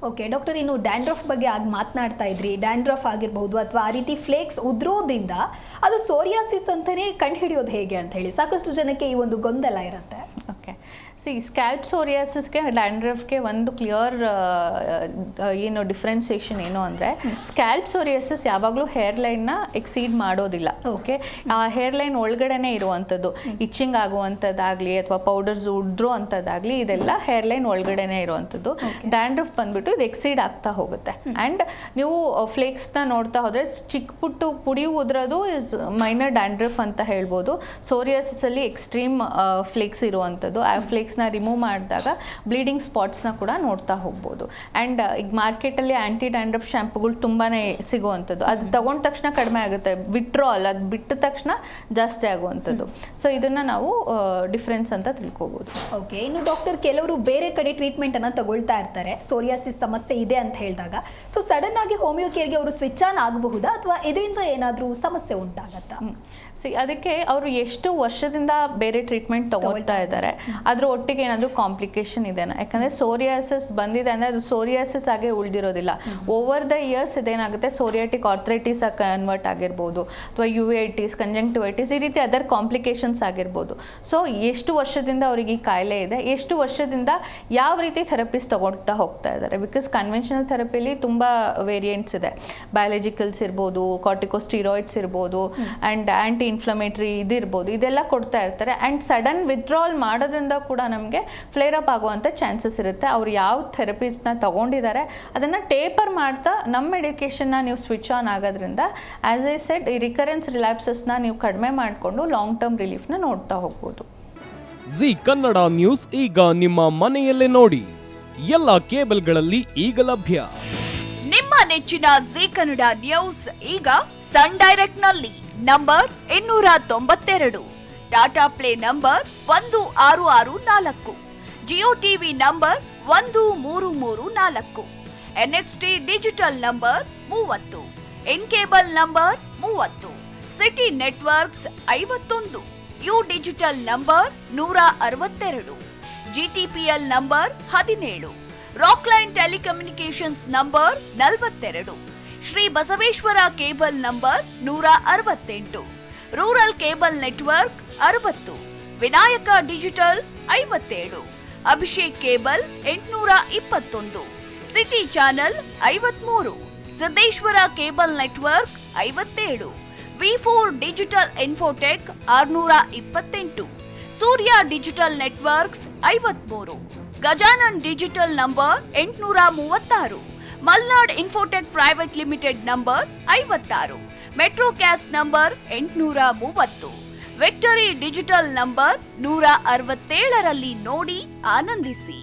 Okay doctor, ಇನ್ನು dandruff ಬಗ್ಗೆ ಮಾತನಾಡ್ತಾ ಇದ್ರಿ. ಡ್ಯಾಂಡ್ರಫ್ ಆಗಿರಬಹುದು ಅಥವಾ ಆ ರೀತಿ ಫ್ಲೇಕ್ಸ್ ಉದ್ರೋದ್ರಿಂದ ಅದು ಸೋರಿಯಾಸಿಸ್ ಅಂತಾನೆ ಕಂಡುಹಿಡಿಯೋದು ಹೇಗೆ ಅಂತ ಹೇಳಿ ಸಾಕಷ್ಟು ಜನಕ್ಕೆ ಈ ಒಂದು ಗೊಂದಲ ಇರುತ್ತೆ. ಓಕೆ, ಸ್ಕ್ಯಾಲ್ಪ್ ಸೋರಿಯಾಸಿಸ್ಗೆ ಡ್ಯಾಂಡ್ರಫ್ಗೆ ಒಂದು ಕ್ಲಿಯರ್ ಏನು ಡಿಫ್ರೆನ್ಸಿಯೇಷನ್ ಏನು ಅಂದರೆ, ಸ್ಕ್ಯಾಲ್ಪ್ ಸೋರಿಯಾಸಿಸ್ ಯಾವಾಗಲೂ ಹೇರ್ ಲೈನ್ನ ಎಕ್ಸೀಡ್ ಮಾಡೋದಿಲ್ಲ. ಓಕೆ, ಆ ಹೇರ್ ಲೈನ್ ಒಳಗಡೆನೇ ಇರುವಂಥದ್ದು, ಇಚ್ಚಿಂಗ್ ಆಗುವಂಥದ್ದಾಗಲಿ ಅಥವಾ ಪೌಡರ್ಸ್ ಉಡ್ರೋ ಅಂಥದ್ದಾಗಲಿ, ಇದೆಲ್ಲ ಹೇರ್ ಲೈನ್ ಒಳಗಡೆನೇ ಇರುವಂಥದ್ದು. ಡ್ಯಾಂಡ್ರಫ್ ಬಂದ್ಬಿಟ್ಟು ಇದು ಎಕ್ಸೀಡ್ ಆಗ್ತಾ ಹೋಗುತ್ತೆ. ಆ್ಯಂಡ್ ನೀವು ಫ್ಲೇಕ್ಸ್ನ ನೋಡ್ತಾ ಹೋದರೆ ಚಿಕ್ಕ ಪುಟ್ಟು ಪುಡಿ ಉದ್ರೋದು ಇಸ್ ಮೈನರ್ ಡ್ಯಾಂಡ್ರಫ್ ಅಂತ ಹೇಳ್ಬೋದು. ಸೋರಿಯಾಸಿಸಲ್ಲಿ ಎಕ್ಸ್ಟ್ರೀಮ್ ಫ್ಲೇಕ್ಸ್ ಇರುವಂಥದ್ದು. ಆ ಫ್ಲೇಕ್ಸ್ನ ರಿಮೂವ್ ಮಾಡಿದಾಗ ಬ್ಲೀಡಿಂಗ್ ಸ್ಪಾಟ್ಸ್ನ ಕೂಡ ನೋಡ್ತಾ ಹೋಗ್ಬೋದು. ಆ್ಯಂಡ್ ಈಗ ಮಾರ್ಕೆಟಲ್ಲಿ ಆ್ಯಂಟಿ ಡ್ಯಾಂಡ್ರಫ್ ಶಾಂಪುಗಳು ತುಂಬಾ ಸಿಗುವಂಥದ್ದು. ಅದು ತಗೊಂಡ ತಕ್ಷಣ ಕಡಿಮೆ ಆಗುತ್ತೆ, ವಿಟ್ರಾಲ್ ಅದು ಬಿಟ್ಟ ತಕ್ಷಣ ಜಾಸ್ತಿ ಆಗುವಂಥದ್ದು. ಸೊ ಇದನ್ನು ನಾವು ಡಿಫ್ರೆನ್ಸ್ ಅಂತ ತಿಳ್ಕೊಬೋದು. ಓಕೆ, ಇನ್ನು ಡಾಕ್ಟರ್, ಕೆಲವರು ಬೇರೆ ಕಡೆ ಟ್ರೀಟ್ಮೆಂಟನ್ನು ತಗೊಳ್ತಾ ಇರ್ತಾರೆ, ಸೋರಿಯಾಸಿಸ್ ಸಮಸ್ಯೆ ಇದೆ ಅಂತ ಹೇಳಿದಾಗ. ಸೊ ಸಡನ್ ಆಗಿ ಹೋಮಿಯೋ ಕೇರ್ಗೆ ಅವರು ಸ್ವಿಚ್ ಆನ್ ಆಗಬಹುದಾ ಅಥವಾ ಇದರಿಂದ ಏನಾದರೂ ಸಮಸ್ಯೆ ಉಂಟಾಗತ್ತಾ? ಅದಕ್ಕೆ ಅವರು ಎಷ್ಟು ವರ್ಷದಿಂದ ಬೇರೆ ಟ್ರೀಟ್ಮೆಂಟ್ ತಗೊಳ್ತಾ ಇದ್ದಾರೆ, ಅದ್ರ ಒಟ್ಟಿಗೆ ಏನಾದರೂ ಕಾಂಪ್ಲಿಕೇಶನ್ ಇದೆನಾ? ಯಾಕಂದರೆ ಸೋರಿಯಾಸಿಸ್ ಬಂದಿದೆ ಅಂದರೆ ಅದು ಸೋರಿಯಾಸಿಸ್ ಆಗೇ ಉಳಿದಿರೋದಿಲ್ಲ. ಓವರ್ ದ ಇಯರ್ಸ್ ಇದೇನಾಗುತ್ತೆ, ಸೋರಿಯಾಟಿಕ್ ಆರ್ಥ್ರೈಟಿಸ್ ಆಗಿ ಕನ್ವರ್ಟ್ ಆಗಿರ್ಬೋದು, ಅಥವಾ ಯುವೈಟಿಸ್, ಕಂಜಂಕ್ಟಿವೈಟಿಸ್, ಈ ರೀತಿ ಅದರ್ ಕಾಂಪ್ಲಿಕೇಶನ್ಸ್ ಆಗಿರ್ಬೋದು. ಸೊ ಎಷ್ಟು ವರ್ಷದಿಂದ ಅವರಿಗೆ ಈ ಕಾಯಿಲೆ ಇದೆ, ಎಷ್ಟು ವರ್ಷದಿಂದ ಯಾವ ರೀತಿ ಥೆರಪೀಸ್ ತಗೊಳ್ತಾ ಹೋಗ್ತಾ ಇದ್ದಾರೆ. ಬಿಕಾಸ್ ಕನ್ವೆನ್ಷನಲ್ ಥೆರಪಿಲಿ ತುಂಬ ವೇರಿಯಂಟ್ಸ್ ಇದೆ. ಬಯಾಲಜಿಕಲ್ಸ್ ಇರ್ಬೋದು, ಕಾರ್ಟಿಕೋಸ್ಟಿರಾಯ್ಡ್ಸ್ ಇರ್ಬೋದು, ಆ್ಯಂಡ್ ಆ್ಯಂಟಿ ಇನ್ಫ್ಲಮೇಟ್ರಿ ಇದಿರ್ಬೋದು, ಇದೆಲ್ಲ ಕೊಡ್ತಾ ಇರ್ತಾರೆ. ಆ್ಯಂಡ್ ಸಡನ್ ವಿತ್ಡ್ರಾಲ್ ಮಾಡೋದ್ರಿಂದ ಕೂಡ ನಮಗೆ ಫ್ಲೇರ್ ಅಪ್ ಆಗುವಂಥ ಚಾನ್ಸಸ್ ಇರುತ್ತೆ. ಅವ್ರು ಯಾವ ಥೆರಪೀಸ್ನ ತಗೊಂಡಿದ್ದಾರೆ ಅದನ್ನು ಟೇಪರ್ ಮಾಡ್ತಾ ನಮ್ಮ ಮೆಡಿಕೇಷನ್ನ ನೀವು ಸ್ವಿಚ್ ಆನ್ ಆಗೋದ್ರಿಂದ, ಆ್ಯಸ್ ಐ ಸೆಡ್, ಈ ರಿಕರೆನ್ಸ್ ರಿಲ್ಯಾಪ್ಸಸ್ನ ನೀವು ಕಡಿಮೆ ಮಾಡಿಕೊಂಡು ಲಾಂಗ್ ಟರ್ಮ್ ರಿಲೀಫ್ನ ನೋಡ್ತಾ ಹೋಗ್ಬೋದು. ಜಿ ಕನ್ನಡ ನ್ಯೂಸ್ ಈಗ ನಿಮ್ಮ ಮನೆಯಲ್ಲೇ ನೋಡಿ, ಎಲ್ಲ ಕೇಬಲ್ಗಳಲ್ಲಿ ಈಗ ಲಭ್ಯ. ನಿಮ್ಮ ನೆಚ್ಚಿನ ಜಿ ಕನ್ನಡ ನ್ಯೂಸ್ ಈಗ ಸನ್ ಡೈರೆಕ್ಟ್ ನಲ್ಲಿ number 292, Tata play number 1664, Jio TV number 1334, NXT digital number 30, in cable number 30, city networks 51, U digital number 162, GTPL number 17, Rockline telecommunications number 42, Shri Basaveshwara cable number 168, rural cable network 60, Vinayaka digital 57, Abhishek cable 821, city channel 53, Siddeshwara cable network 57, V4 digital Infotech 628, Surya digital networks 53, Gajanan digital number 836, Malnad infotech private limited number 56, Metrocast number 830, victory digital number 167ರಲ್ಲಿ ನೋಡಿ ಆನಂದಿಸಿ.